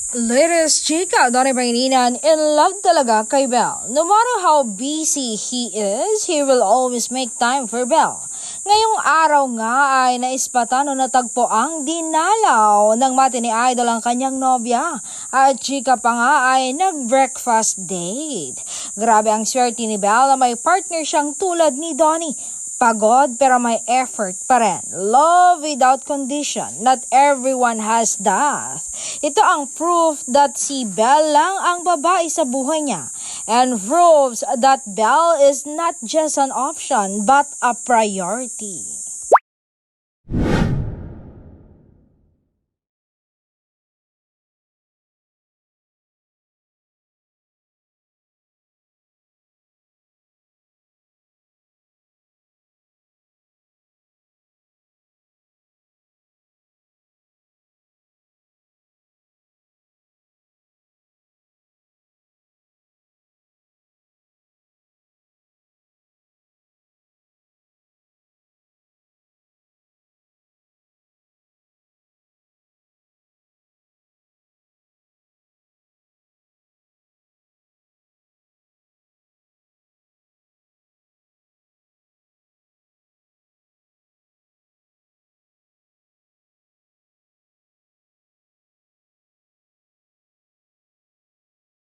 Latest chika, Donnie Pangilinan, in love talaga kay Belle. No matter how busy he is, he will always make time for Belle. Ngayong araw nga ay naispatan o natagpo ang dinalaw ng mati ni Idol ang kanyang nobya. At chika pa nga ay nag-breakfast date. Grabe ang swerte ni Belle na may partner siyang tulad ni Donnie. Pagod pero may effort pa rin. Love without condition. Not everyone has that. Ito ang proof that si Belle lang ang babae sa buhay niya. And proves that Belle is not just an option but a priority.